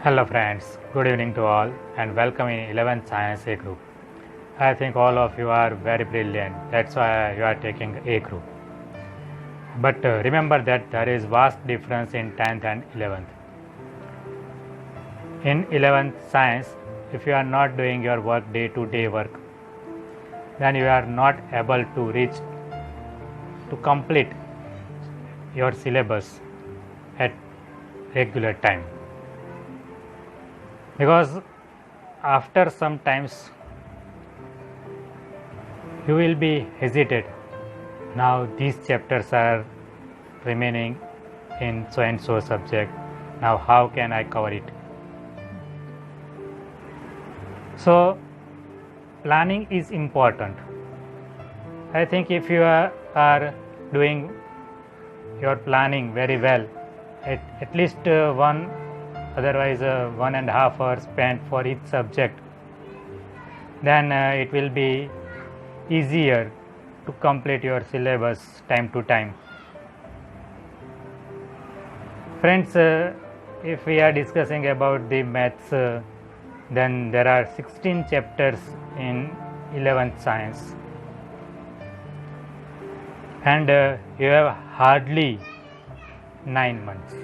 Hello friends, good evening to all and welcome in 11th Science A group. I think all of you are very brilliant, that's why you are taking A group. But remember that there is vast difference in 10th and 11th. In 11th Science, if you are not doing your work day-to-day work, then you are not able to complete your syllabus at regular time. Because after some times you will be hesitate, now these chapters are remaining in so and so subject, now how can I cover it? So planning is important. I think if you are doing your planning very well, at least otherwise 1.5 hours spent for each subject, then it will be easier to complete your syllabus time to time. Friends, if we are discussing about the maths, then there are 16 chapters in 11th Science, and you have hardly 9 months.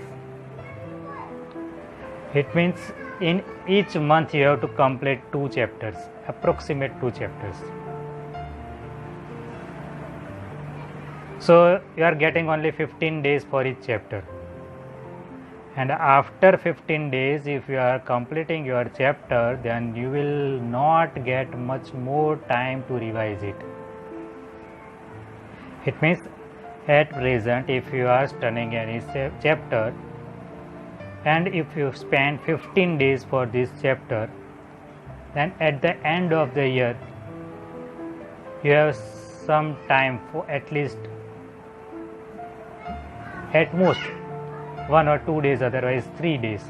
It means in each month you have to complete 2 chapters, approximate 2 chapters. So you are getting only 15 days for each chapter. And after 15 days, if you are completing your chapter, then you will not get much more time to revise it. It means at present, if you are studying any chapter, and if you spend 15 days for this chapter, then at the end of the year you have some time for at least at most 1 or 2 days, otherwise 3 days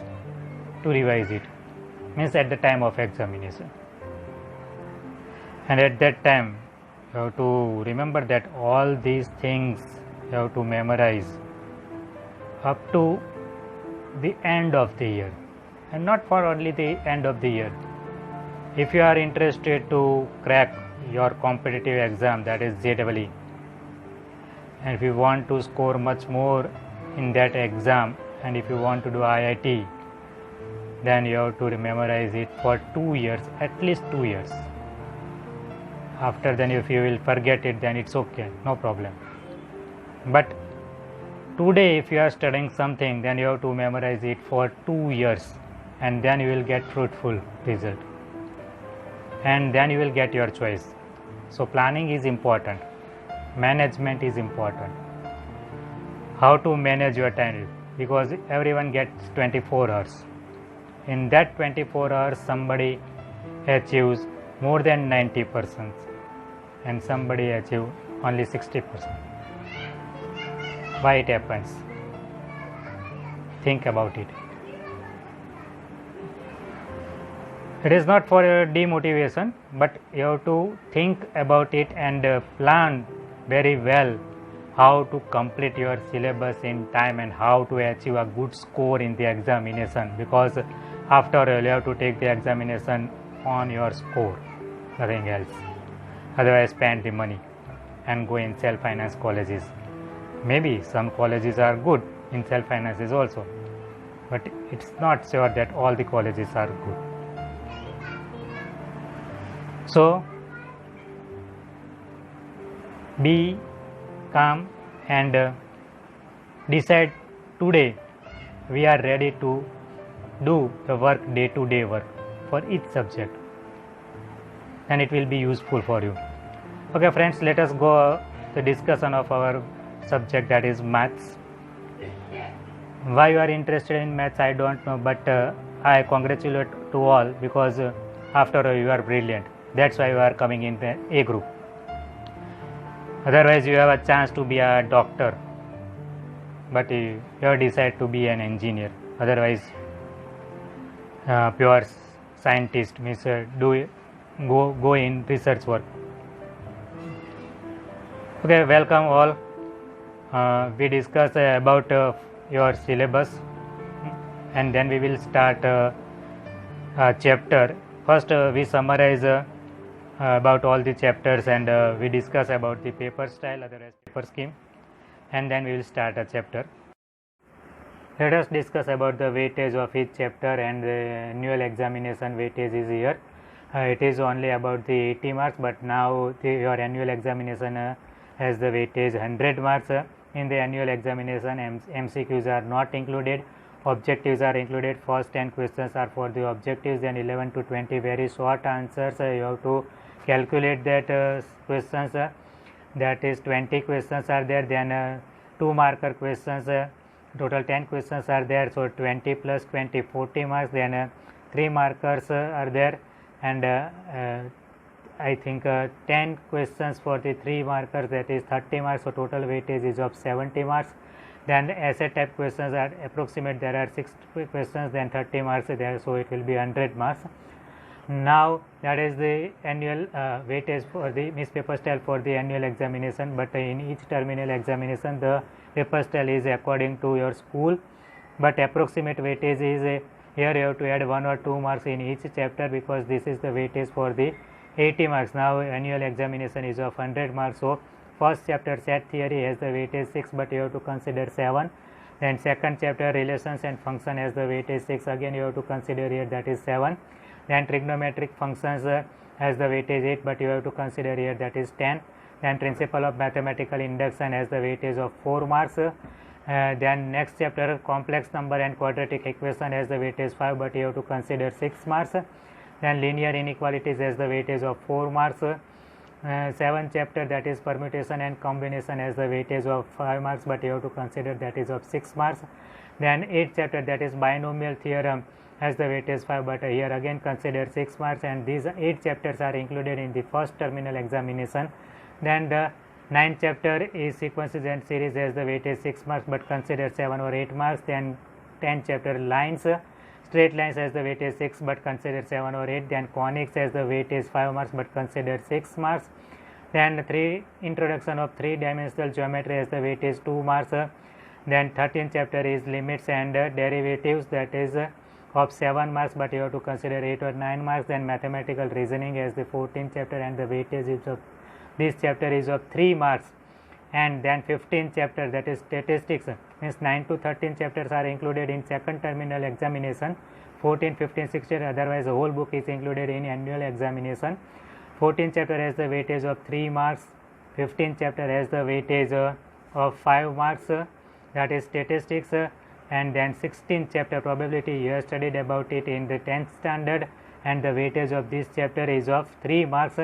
to revise it, means at the time of examination. And at that time you have to remember that all these things you have to memorize up to the end of the year, and not for only the end of the year. If you are interested to crack your competitive exam, that is JEE, and if you want to score much more in that exam, and if you want to do IIT, then you have to memorize it for 2 years, at least 2 years. After then, if you will forget it, then it's okay, no problem. But today, if you are studying something, then you have to memorize it for 2 years, and then you will get fruitful result, and then you will get your choice. So planning is important, management is important. How to manage your time, because everyone gets 24 hours. In that 24 hours, somebody achieves more than 90%, and somebody achieves only 60%. Why it happens? Think about it. It is not for demotivation, but you have to think about it and plan very well how to complete your syllabus in time and how to achieve a good score in the examination, because after all you have to take the examination on your score, nothing else. Otherwise spend the money and go in self-finance colleges. Maybe some colleges are good in self-finances also, but it's not sure that all the colleges are good. So be calm and decide today we are ready to do the work, day-to-day work for each subject, and it will be useful for you. Okay friends, let us go the discussion of our subject, that is maths. Why you are interested in maths I don't know, but I congratulate to all, because after all you are brilliant, that's why you are coming in the A group. Otherwise you have a chance to be a doctor, but you have decided to be an engineer, otherwise pure scientist, means go in research work. Okay, welcome all. We discuss about your syllabus. and then we will start a chapter. First we summarize about all the chapters, and we discuss about the paper style, otherwise paper scheme, and then we will start a chapter. Let us discuss about the weightage of each chapter, and the annual examination weightage is here. It is only about the 80 marks, but now your annual examination has the weightage 100 marks. In the annual examination, MCQs are not included, objectives are included. First 10 questions are for the objectives, then 11 to 20 very short answers. You have to calculate that questions, that is 20 questions are there, then 2 marker questions, total 10 questions are there, so 20 plus 20 40 marks, then 3 markers are there, and I think 10 questions for the 3 markers, that is 30 marks, so total weightage is of 70 marks. Then the essay type questions are approximate, there are 6 questions, then 30 marks there, so it will be 100 marks. Now that is the annual weightage for the Miss Paper Style for the annual examination, but in each terminal examination the paper style is according to your school, but approximate weightage is here you have to add 1 or 2 marks in each chapter, because this is the weightage for the 80 marks. Now annual examination is of 100 marks, so first chapter set theory has the weightage 6, but you have to consider 7. Then second chapter relations and function has the weightage 6, again you have to consider here, that is 7. Then trigonometric functions has the weightage 8, but you have to consider here, that is 10. Then principle of mathematical induction has the weightage of 4 marks. Then next chapter complex number and quadratic equation has the weightage 5, but you have to consider 6 marks. Then linear inequalities has the weightage of 4 marks. 7th chapter, that is permutation and combination, has the weightage of 5 marks, but you have to consider that is of 6 marks. Then 8th chapter, that is binomial theorem, has the weightage 5, but here again consider 6 marks, and these 8 chapters are included in the first terminal examination. Then the 9th chapter is sequences and series, has the weightage 6 marks, but consider 7 or 8 marks. Then 10th chapter lines, straight lines, has the weightage 6, but consider 7 or 8. Then conics has the weightage 5 marks, but consider 6 marks. Then introduction of 3-dimensional geometry has the weightage 2 marks. Then 13th chapter is limits and derivatives, that is of 7 marks, but you have to consider 8 or 9 marks. Then mathematical reasoning has the 14th chapter, and the weightage is of this chapter is of 3 marks. And then 15th chapter, that is statistics, means 9 to 13 chapters are included in second terminal examination. 14, 15, 16, otherwise the whole book is included in annual examination. 14th chapter has the weightage of 3 marks. 15th chapter has the weightage of 5 marks, that is statistics. And then 16th chapter probability, you have studied about it in the 10th standard, and the weightage of this chapter is of 3 marks,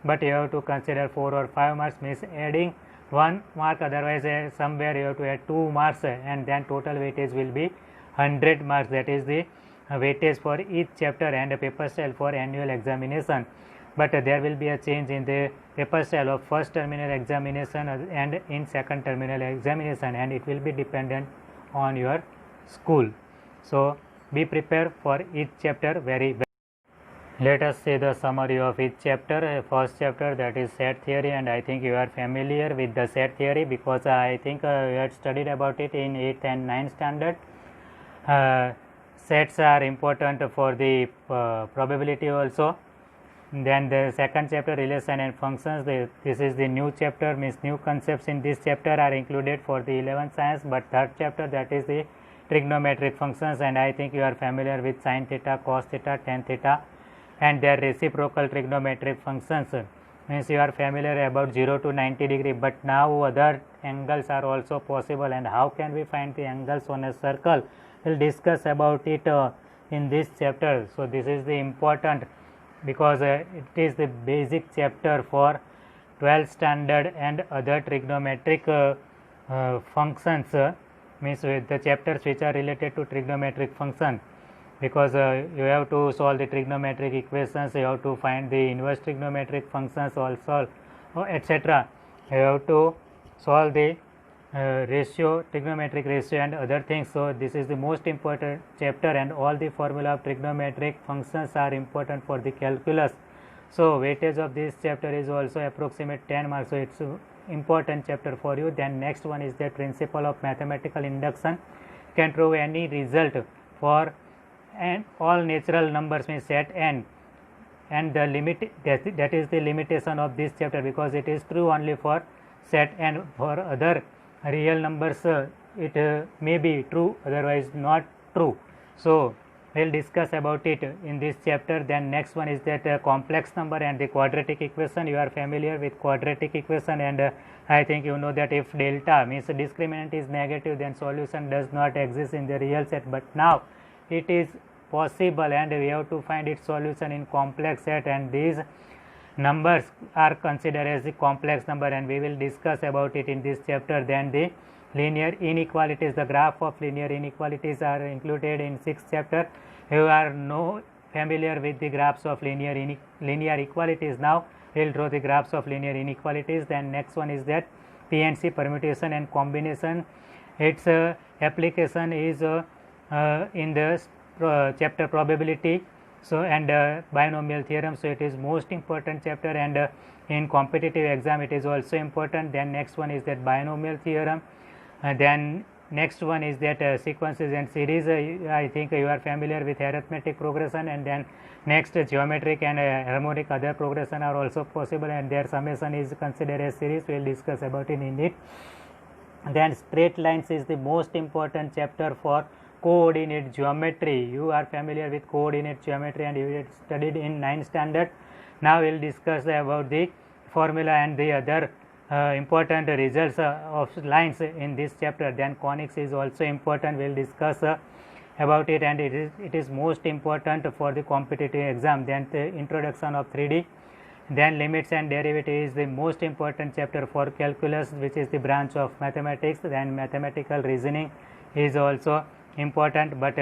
but you have to consider 4 or 5 marks, means adding 1 mark, otherwise somewhere you have to add 2 marks, and then total weightage will be 100 marks. That is the weightage for each chapter and a paper style for annual examination. But there will be a change in the paper style of first terminal examination and in second terminal examination, and it will be dependent on your school. So be prepared for each chapter very well. Let us see the summary of each chapter. First chapter, that is set theory, and I think you are familiar with the set theory, because I think you had studied about it in 8th and 9th standard. Sets are important for the probability also. Then the second chapter, relation and functions, this is the new chapter, means new concepts in this chapter are included for the 11th science. But third chapter, that is the trigonometric functions, and I think you are familiar with sin theta, cos theta, tan theta, and their reciprocal trigonometric functions, means you are familiar about 0 to 90 degree, but now other angles are also possible, and how can we find the angles on a circle, we'll discuss about it in this chapter. So this is the important, because it is the basic chapter for 12th standard and other trigonometric functions, means with the chapters which are related to trigonometric function, because you have to solve the trigonometric equations, you have to find the inverse trigonometric functions also, etc. You have to solve the trigonometric ratio and other things. So this is the most important chapter, and all the formula of trigonometric functions are important for the calculus. So weightage of this chapter is also approximate 10 marks, so it's important chapter for you. Then next one is the principle of mathematical induction, can prove any result for and all natural numbers means set n, and the limit that is the limitation of this chapter, because it is true only for set n. For other real numbers it may be true, otherwise not true. So we will discuss about it in this chapter. Then next one is that complex number and the quadratic equation. You are familiar with quadratic equation, and I think you know that if delta means discriminant is negative, then solution does not exist in the real set. But now it is possible, and we have to find its solution in complex set, and these numbers are considered as the complex number, and we will discuss about it in this chapter. Then the linear inequalities, the graph of linear inequalities are included in 6th chapter. You are familiar with the graphs of linear equalities. Now we will draw the graphs of linear inequalities. Then next one is that PNC, permutation and combination. Its application is in the chapter probability, so and binomial theorem. So it is most important chapter, and in competitive exam it is also important. Then next one is that binomial theorem. Then next one is that sequences and series. I think you are familiar with arithmetic progression, and then next geometric and harmonic other progression are also possible, and their summation is considered as series. We will discuss about it in it. Then straight lines is the most important chapter for coordinate geometry. You are familiar with coordinate geometry, and you studied in 9th standard. Now we will discuss about the formula and the other important results of lines in this chapter. Then conics is also important. We will discuss about it, and it is most important for the competitive exam. Then the introduction of 3D. Then limits and derivatives is the most important chapter for calculus, which is the branch of mathematics. Then mathematical reasoning is also important, but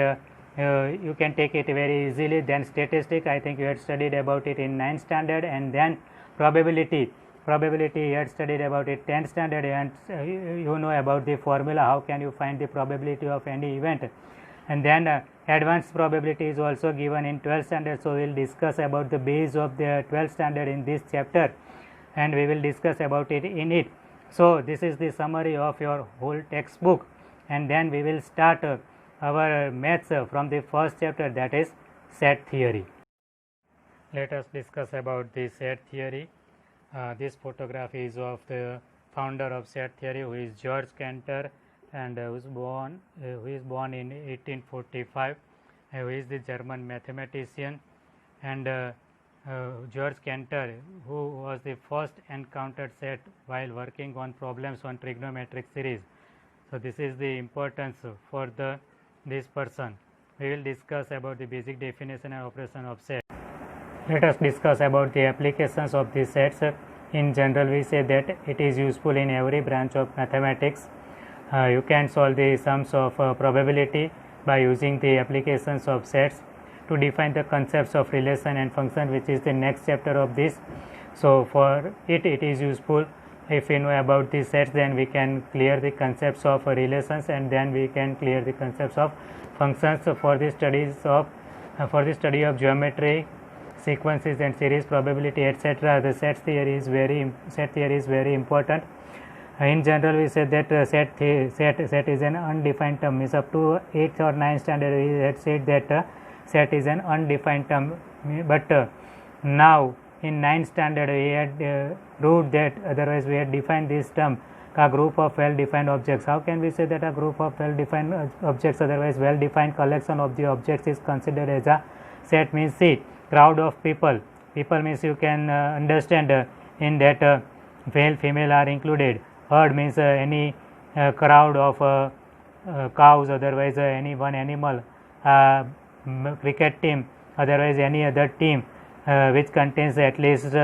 you can take it very easily. Then statistic, I think you had studied about it in 9th standard. And then probability you had studied about it 10th standard, and you know about the formula, how can you find the probability of any event. And then advanced probability is also given in 12th standard. So we will discuss about the base of the 12th standard in this chapter, and we will discuss about it in it. So this is the summary of your whole textbook, and then we will start our maths from the first chapter, that is set theory. Let us discuss about the set theory. This photograph is of the founder of set theory, who is George Cantor, and who is born in 1845. Who is the German mathematician, and George Cantor, who was the first encountered set while working on problems on trigonometric series. So this is the importance for this person. We will discuss about the basic definition and operation of set. Let us discuss about the applications of these sets. In general, we say that it is useful in every branch of mathematics. You can solve the sums of probability by using the applications of sets. To define the concepts of relation and function, which is the next chapter of this. So for it is useful. If we know about the sets, then we can clear the concepts of relations, and then we can clear the concepts of functions. For the study of geometry, sequences and series, probability, etc., the set theory is very important. In general, we said that set is an undefined term. Means up to 8th or 9th standard we had said that set is an undefined term, but now in 9th standard we had proved that, otherwise we had defined this term, a group of well-defined objects. How can we say that a group of well-defined objects, otherwise well-defined collection of the objects, is considered as a set? Means see, crowd of people means you can understand in that male female are included. Herd means any crowd of cows, otherwise any one animal. Cricket team, otherwise any other team which contains at least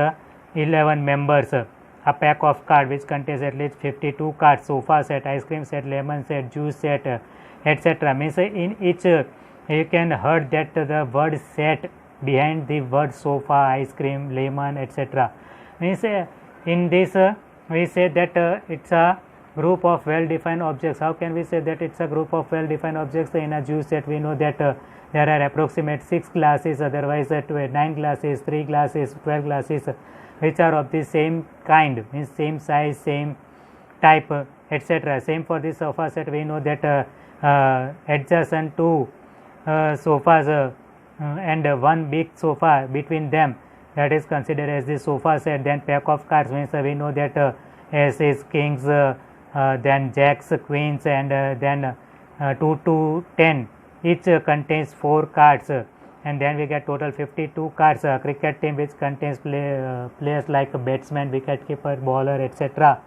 11 members. A pack of cards which contains at least 52 cards. Sofa set, ice cream set, lemon set, juice set, etc. Means in each you can heard that the word set behind the word sofa, ice cream, lemon, etc. Means in this we say that it's a group of well-defined objects. How can we say that it's a group of well-defined objects? In a juice set we know that there are approximate 6 classes, otherwise 9 classes, 3 classes, 12 classes, which are of the same kind, means same size, same type, etc. Same for the sofa set, we know that adjacent to sofas and one big sofa between them, that is considered as the sofa set. Then pack of cards means we know that aces, kings, then jacks, queens, and then 2 to 10 each contains 4 cards, and then we get total 52 cards. Cricket team which contains players like batsman, wicket keeper, bowler, etc.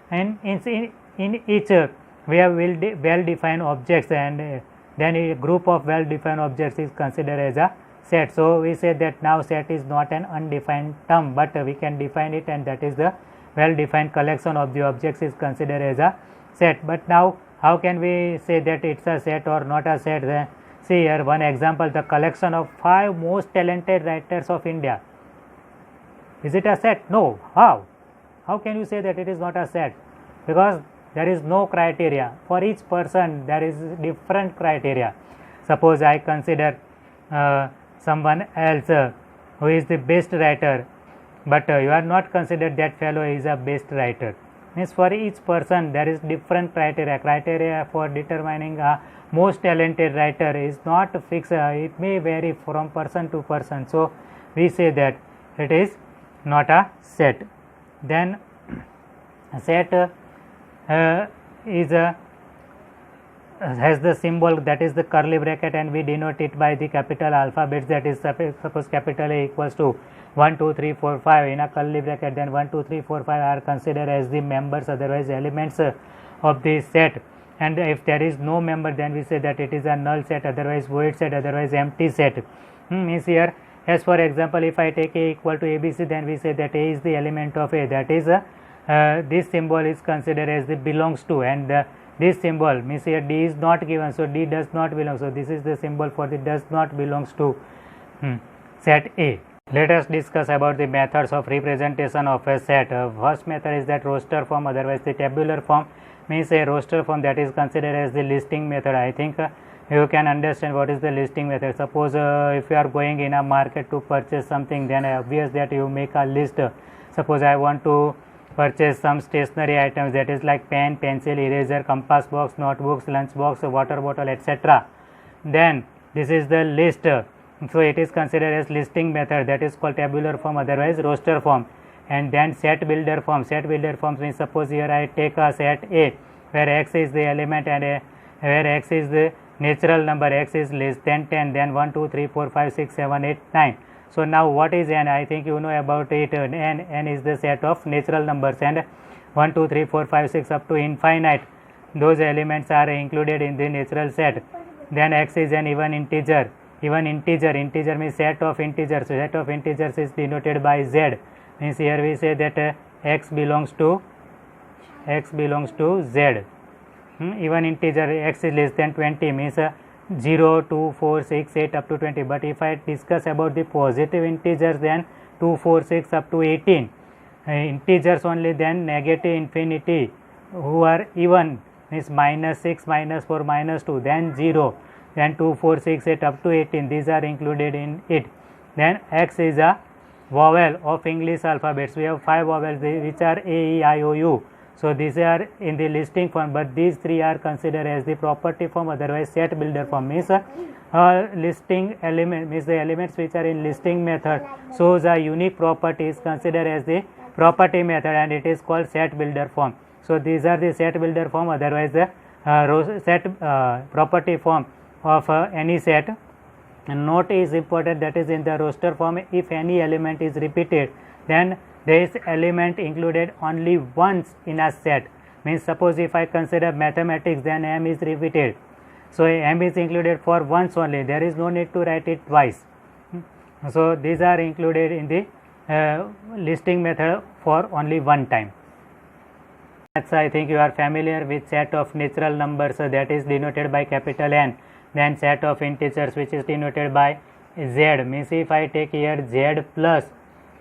And in each we have well defined objects, and then a group of well defined objects is considered as a set. So we say that now set is not an undefined term, but we can define it, and that is the well defined collection of the objects is considered as a set. But now how can we say that it's a set or not a set? See here one example, the collection of 5 most talented writers of India. Is it a set? No. How can you say that it is not a set? Because there is no criteria. For each person there is different criteria. Suppose I consider someone else who is the best writer, but you are not considered that fellow is a best writer. Means for each person there is different criteria. Criteria for determining a most talented writer is not fixed. It may vary from person to person. So we say that it is not a set. Then set has the symbol, that is the curly bracket, and we denote it by the capital alphabets. That is, suppose capital A equals to 1, 2, 3, 4, 5 in a curly bracket, then 1, 2, 3, 4, 5 are considered as the members, otherwise elements of the set. And if there is no member, then we say that it is a null set, otherwise void set, otherwise empty set. Means here, as for example, if I take A equal to ABC, then we say that A is the element of A, that is this symbol is considered as the belongs to, and this symbol means here D is not given, so D does not belong. So this is the symbol for the does not belongs to set A. Let us discuss about the methods of representation of a set. First method is that roster form, otherwise the tabular form. Means a roster form, that is considered as the listing method. I think you can understand what is the listing method. Suppose if you are going in a market to purchase something, then obvious that you make a list. Suppose I want to purchase some stationery items, that is like pen, pencil, eraser, compass box, notebooks, lunch box, water bottle, etc. Then this is the list. So it is considered as listing method, that is called tabular form, otherwise roster form. And then set builder form. Set builder form means suppose here I take a set A where x is the element and where x is the natural number, x is less than 10, then 1, 2, 3, 4, 5, 6, 7, 8, 9. So now what is n? I think you know about it. N is the set of natural numbers, and 1, 2, 3, 4, 5, 6 up to infinite, those elements are included in the natural set. Then x is an even integer. Even integer means set of integers. So set of integers is denoted by z. Means here we say that x belongs to z. Even integer, x is less than 20 means 0, 2, 4, 6, 8 up to 20. But if I discuss about the positive integers, then 2, 4, 6 up to 18. Integers only, then negative infinity who are even means minus 6, minus 4, minus 2, then 0, then 2, 4, 6, 8 up to 18. These are included in it. Then x is a vowel of English alphabets. We have 5 vowels which are A, E, I, O, U. So these are in the listing form, but these 3 are considered as the property form, otherwise set builder form. Means listing element means the elements which are in listing method shows a unique property is considered as the property method, and it is called set builder form. So these are the set builder form, otherwise the set property form of any set. And note is important, that is in the roster form, if any element is repeated, then there is element included only once in a set. Means suppose if I consider mathematics, then m is repeated, so m is included for once only, there is no need to write it twice. So these are included in the listing method for only one time. That's, I think you are familiar with set of natural numbers, so that is denoted by capital N. Then set of integers which is denoted by z. Means if I take here z plus,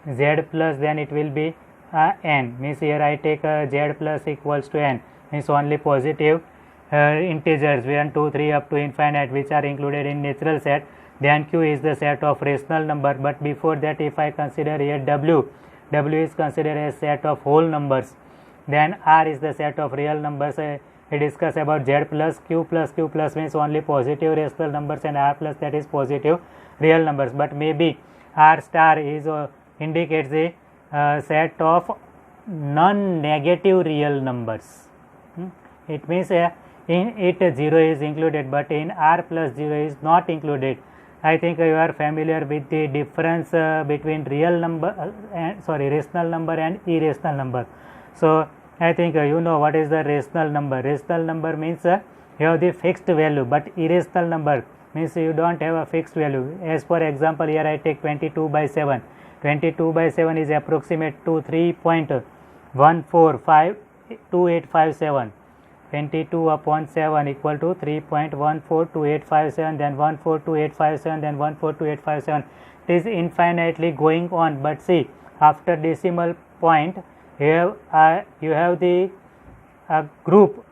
then it will be n. Means here I take z plus equals to n. Means only positive integers 1, 2, 3 up to infinite which are included in natural set. Then q is the set of rational number, but before that if I consider here w is considered as set of whole numbers. Then r is the set of real numbers we discuss about Z plus Q plus means only positive rational numbers and R plus, that is positive real numbers, but maybe R star is indicates a set of non-negative real numbers. It means in it 0 is included, but in R plus 0 is not included. I think you are familiar with the difference between real number rational number and irrational number. So I think you know what is the rational number. Rational number means you have the fixed value, but irrational number means you don't have a fixed value. As for example, here I take 22 by 7. 22 by 7 is approximate to 3.1452857. 22 upon 7 equal to 3.142857, then 142,857, then 142,857. It is infinitely going on, but see, after decimal point you have the group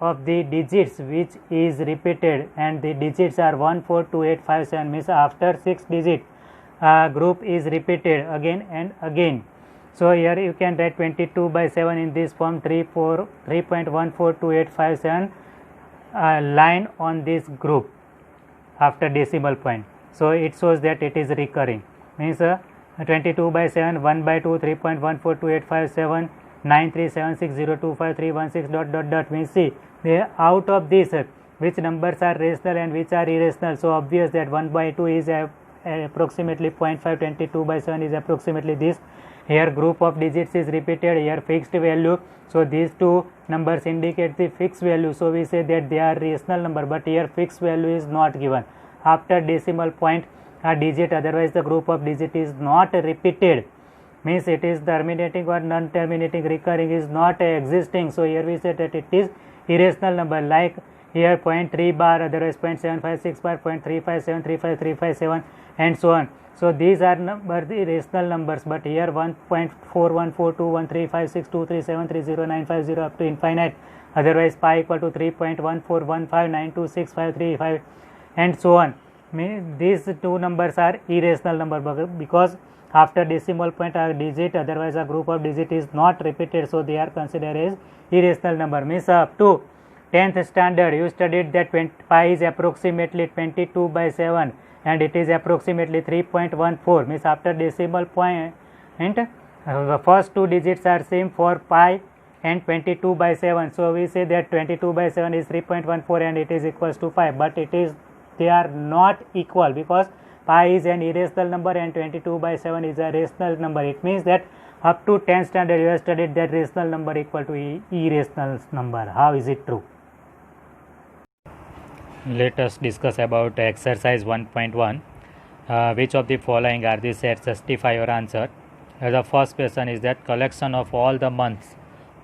of the digits which is repeated, and the digits are 142,857, means after 6 digit group is repeated again and again. So here you can write 22 by 7 in this form, 3.142857 line on this group after decimal point. So it shows that it is recurring, means 22 by 7, 1 by 2, 3.142857, 937602531 means see, out of this which numbers are rational and which are irrational. So obvious that 1 by 2 is approximately 0.5, 22 by 7 is approximately this. Here group of digits is repeated, here fixed value. So these two numbers indicate the fixed value. So we say that they are rational number, but here fixed value is not given. After decimal point a digit, otherwise the group of digit is not repeated, means it is terminating or non-terminating, recurring is not existing. So here we say that it is irrational number, like here 0.3 bar, otherwise 0.756 bar, 0.357, 35357 and so on. So these are the rational numbers, but here 1.4142135623730950 up to infinite, otherwise pi equal to 3.141592653 and so on. These two numbers are irrational number because after decimal point a digit, otherwise a group of digit is not repeated, so they are considered as irrational number. Means up to 10th standard you studied that pi is approximately 22 by 7 and it is approximately 3.14, means after decimal point the first two digits are same for pi and 22 by 7. So we say that 22 by 7 is 3.14 and it is equals to 5, but they are not equal because pi is an irrational number and 22 by 7 is a rational number. It means that up to 10th standard you have studied that rational number equal to irrational number. How is it true? Let us discuss about exercise 1.1. Which of the following are the sets? Justify your answer. The first question is that collection of all the months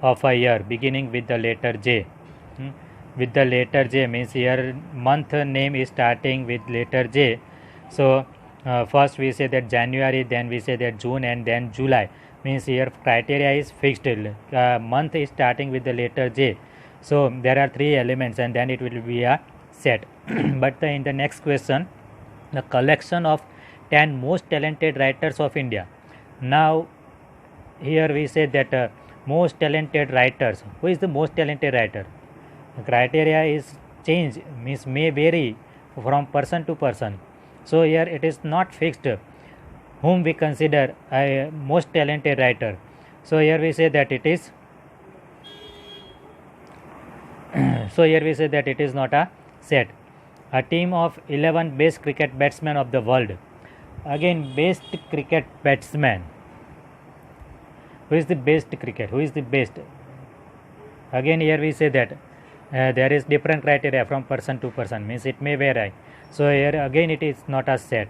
of a year beginning with the letter J. With the letter J means here month name is starting with letter J. So first we say that January, then we say that June and then July, means here criteria is fixed. Month is starting with the letter J. So there are 3 elements and then it will be a set. But in the next question, the collection of 10 most talented writers of India. Now here we say that most talented writers. Who is the most talented writer? The criteria is change, means may vary from person to person. So here it is not fixed whom we consider a most talented writer. So here we say that it is not a set. A team of 11 best cricket batsmen of the world. Again, best cricket batsman. Who is the best cricket? Who is the best? Again here we say that there is different criteria from person to person, means it may vary. So here again it is not a set.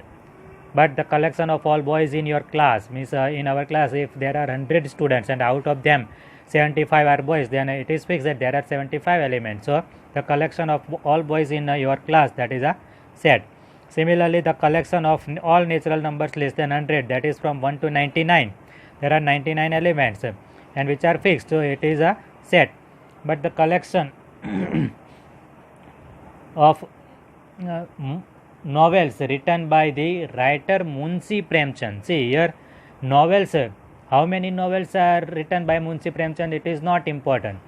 But the collection of all boys in your class, means in our class if there are 100 students and out of them 75 are boys, then it is fixed that there are 75 elements. So the collection of all boys in your class, that is a set. Similarly, the collection of all natural numbers less than 100, that is from 1 to 99. There are 99 elements and which are fixed, so it is a set. But the collection of novels written by the writer Munshi Premchand. See here novels, how many novels are written by Munshi Premchand, it is not important.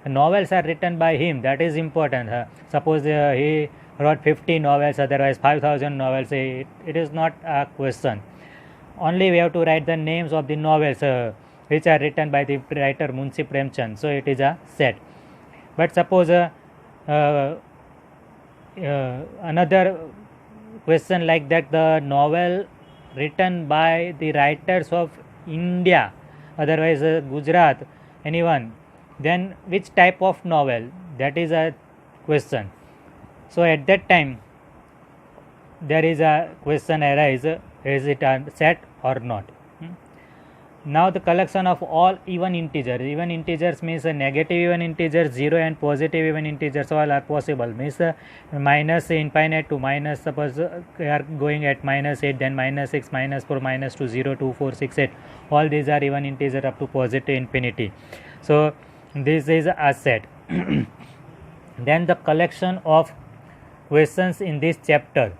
novels are written by him, that is important. Suppose he wrote 50 novels, otherwise 5,000 novels, it is not a question. Only we have to write the names of the novels which are written by the writer Munshi Premchand, so it is a set. But suppose another question like that, the novel written by the writers of India, otherwise Gujarat, anyone, then which type of novel, that is a question. So at that time there is a question arise, is it a set or not? Now the collection of all even integers means negative even integers, 0 and positive even integers, all are possible. Means minus infinite to minus, suppose we are going at -8, then -6, -4, -2, 0, 2, 4, 6, 8, all these are even integer up to positive infinity. So this is a set. Then the collection of questions in this chapter,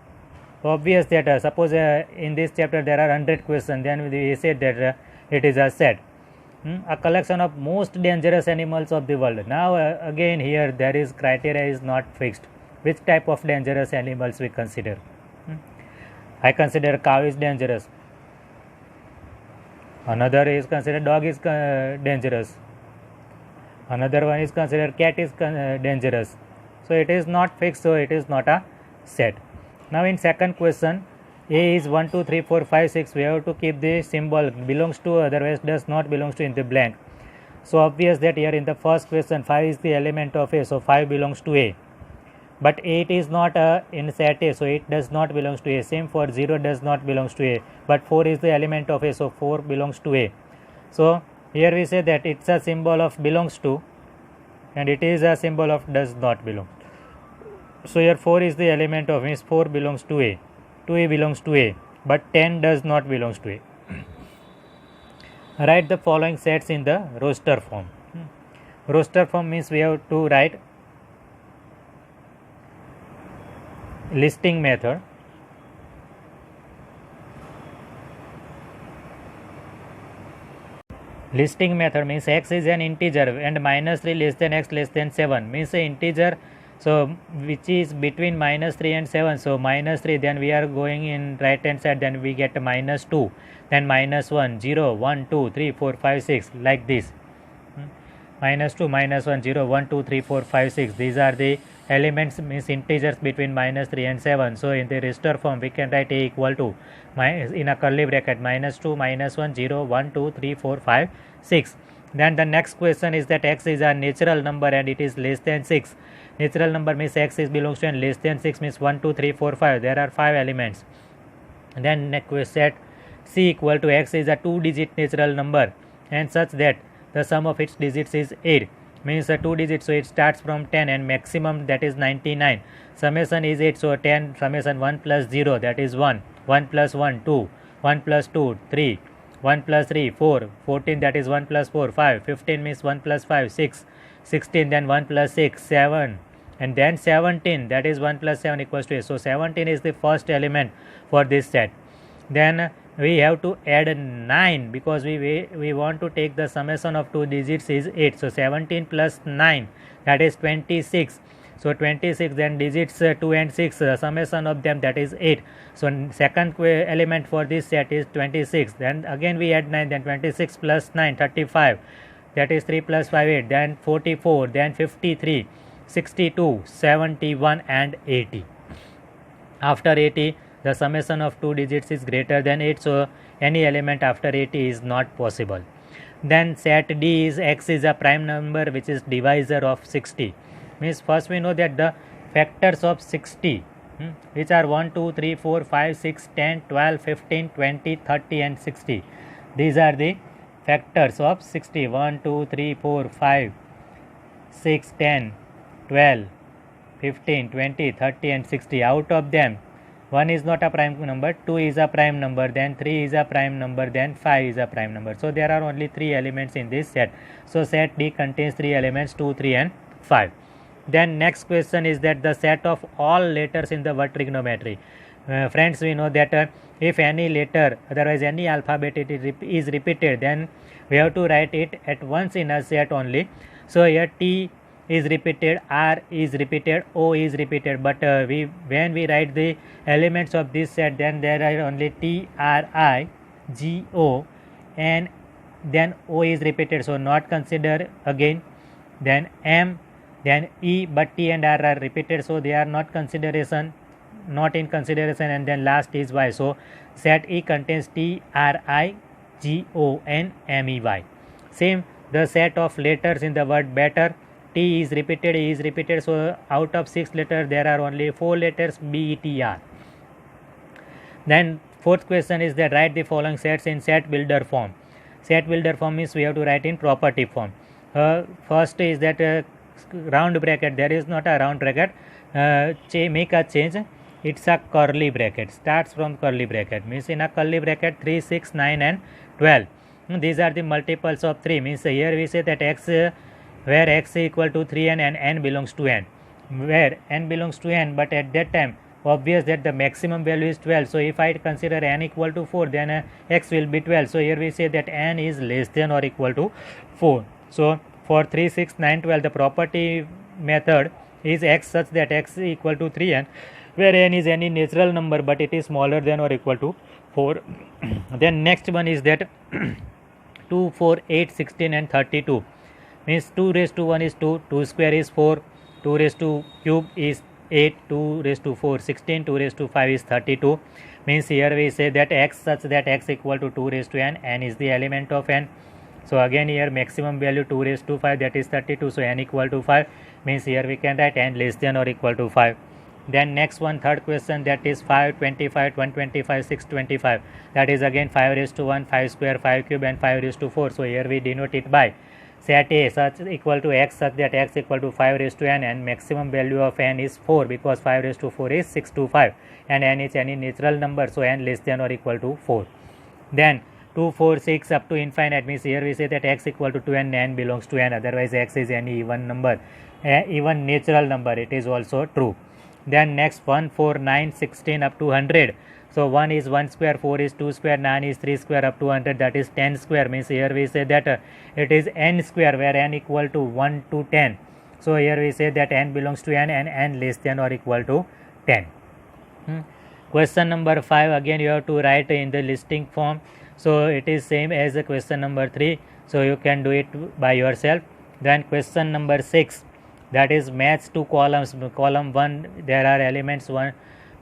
obvious that suppose in this chapter there are 100 questions, then we said that it is a set. A collection of most dangerous animals of the world. Now again here there is criteria is not fixed. Which type of dangerous animals we consider? I consider cow is dangerous. Another is considered dog is dangerous. Another one is considered cat is dangerous. So it is not fixed, so it is not a set. Now in second question, A is 1, 2, 3, 4, 5, 6. We have to keep the symbol belongs to, otherwise does not belongs to in the blank. So obvious that here in the first question 5 is the element of A, so 5 belongs to A. But 8 is not in set A, so it does not belongs to A. Same for 0 does not belongs to A. But 4 is the element of A, so 4 belongs to A. So here we say that it's a symbol of belongs to, and it is a symbol of does not belong. So here 4 is the element of, means 4 belongs to A. 2A belongs to A, but 10 does not belongs to A. Write the following sets in the roster form. Roster form means we have to write listing method. Listing method means x is an integer and -3 less than x less than 7 means an integer, so which is between -3 and 7. So -3, then we are going in right hand side, then we get -2, then -1, 0, 1, 2, 3, 4, 5, 6, like this. -2, -1, 0, 1, 2, 3, 4, 5, 6. These are the elements, means integers between -3 and 7. So in the register form we can write A equal to in a curly bracket -2, -1, 0, 1, 2, 3, 4, 5, 6. Then the next question is that x is a natural number and it is less than 6. Natural number means x is belongs to and less than 6 means 1, 2, 3, 4, 5. There are 5 elements. And then next set C equal to x is a 2-digit natural number and such that the sum of its digits is 8. Means a 2 digits, so it starts from 10 and maximum that is 99. Summation is 8, so 10 summation 1 plus 0 that is 1. 1 plus 1 2, 1 plus 2 3, 1 plus 3 4, 14 that is 1 plus 4 5, 15 means 1 plus 5 6, 16 then 1 plus 6 7, and then 17 that is 1 plus 7 equals to 8. So 17 is the first element for this set. Then we have to add 9 because we want to take the summation of 2 digits is 8. So 17 plus 9 that is 26. So 26, then digits 2 and 6, summation of them that is 8. So second element for this set is 26. Then again we add 9, then 26 plus 9 35, that is 3 plus 5 8, then 44, then 53, 62, 71 and 80. After 80 the summation of 2 digits is greater than 8, so any element after 80 is not possible. Then set D is x is a prime number which is divisor of 60. Means first we know that the factors of 60 which are 1, 2, 3, 4, 5, 6, 10, 12, 15, 20, 30 and 60. These are the factors of 60. 1, 2, 3, 4, 5, 6, 10, 12, 15, 20, 30 and 60. Out of them 1 is not a prime number, 2 is a prime number, then 3 is a prime number, then 5 is a prime number. So there are only 3 elements in this set. So set D contains 3 elements, 2, 3 and 5. Then next question is that the set of all letters in the word trigonometry. Friends, we know that if any letter, otherwise any alphabet is repeated, then we have to write it at once in a set only. So here T is repeated, R is repeated, O is repeated, but when we write the elements of this set, then there are only T, R, I, G, O, and then O is repeated, so not consider again. Then M, then E, but T and R are repeated, so they are not in consideration, and then last is Y. So set E contains T, R, I, G, O, and M, E, Y. Same, the set of letters in the word better, T is repeated, E is repeated, so out of 6 letters there are only 4 letters, B, E, T, R. Then fourth question is that write the following sets in set builder form. Set builder form means we have to write in property form. First is that round bracket, there is not a round bracket, make a change, it's a curly bracket, starts from curly bracket, means in a curly bracket 3, 6, 9 and 12. These are the multiples of 3, means here we say that x, where x is equal to 3n and n belongs to n, where n belongs to n, but at that time obvious that the maximum value is 12. So if I consider n equal to 4, then x will be 12. So here we say that n is less than or equal to 4. So for 3, 6, 9, 12, the property method is x such that x is equal to 3n, where n is any natural number but it is smaller than or equal to 4. Then next one is that 2, 4, 8, 16 and 32, means 2 raised to 1 is 2, 2 square is 4, 2 raised to cube is 8, 2 raised to 4 16, 2 raised to 5 is 32, means here we say that x such that x equal to 2 raised to n is the element of n. So again here maximum value 2 raised to 5, that is 32, so n equal to 5, means here we can write n less than or equal to 5. Then next one, third question, that is 5, 25, 125, 625, that is again 5 raised to 1, 5 square, 5 cube and 5 raised to 4. So here we denote it by set A such equal to x such that x equal to 5 raised to n, and maximum value of n is 4 because 5 raised to 4 is 625 and n is any natural number, so n less than or equal to 4. Then 2, 4, 6 up to infinite, means here we say that x equal to 2 and n belongs to n, otherwise x is any even number, even natural number, it is also true. Then next 1, 4, 9, 16 up to 100. So 1 is 1 square, 4 is 2 square, 9 is 3 square up to 100, that is 10 square, means here we say that it is n square, where n equal to 1 to 10. So here we say that n belongs to n and n less than or equal to 10. Question number 5, again you have to write in the listing form. So it is same as the question number 3, so you can do it by yourself. Then question number 6, that is match two columns. Column 1 there are elements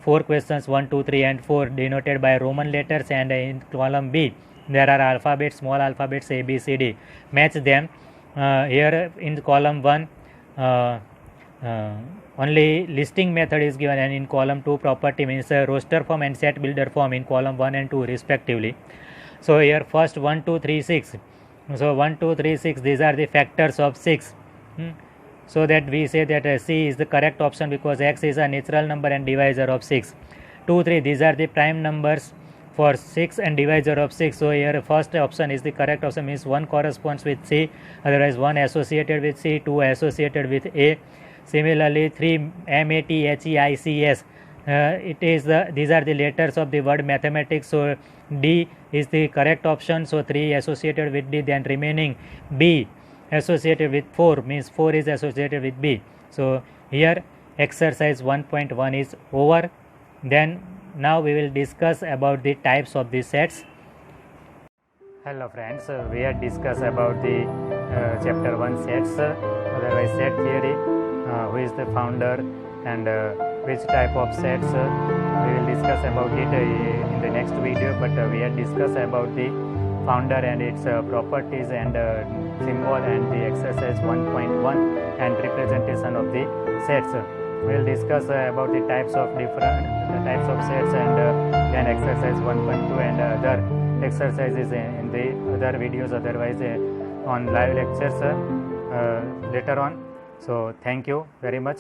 4 questions 1, 2, 3 and 4 denoted by Roman letters, and in column B there are alphabets, small alphabets A, B, C, D. Match them. Here in column 1 only listing method is given, and in column 2 property, means roster form and set builder form in column 1 and 2 respectively. So here first 1, 2, 3, 6. So 1, 2, 3, 6, these are the factors of 6. So that we say that C is the correct option because x is a natural number and divisor of 6. 2, 3, these are the prime numbers for 6 and divisor of 6. So here first option is the correct option, means 1 corresponds with C, otherwise 1 associated with C, 2 associated with A. Similarly 3 M, A, T, H, E, I, C, S. These are the letters of the word mathematics, so D is the correct option, so 3 associated with D, then remaining B associated with 4, means 4 is associated with B. So here exercise 1.1 is over. Then now we will discuss about the types of the sets. Hello friends, we had discussed about the chapter 1 sets, otherwise set theory, who is the founder and which type of sets. We will discuss about it in the next video, but we had discussed about the founder and its properties and symbol and the exercise 1.1 and representation of the sets. We will discuss about the types of types of sets and then exercise 1.2 and other exercises in the other videos, otherwise on live lectures later on. So thank you very much.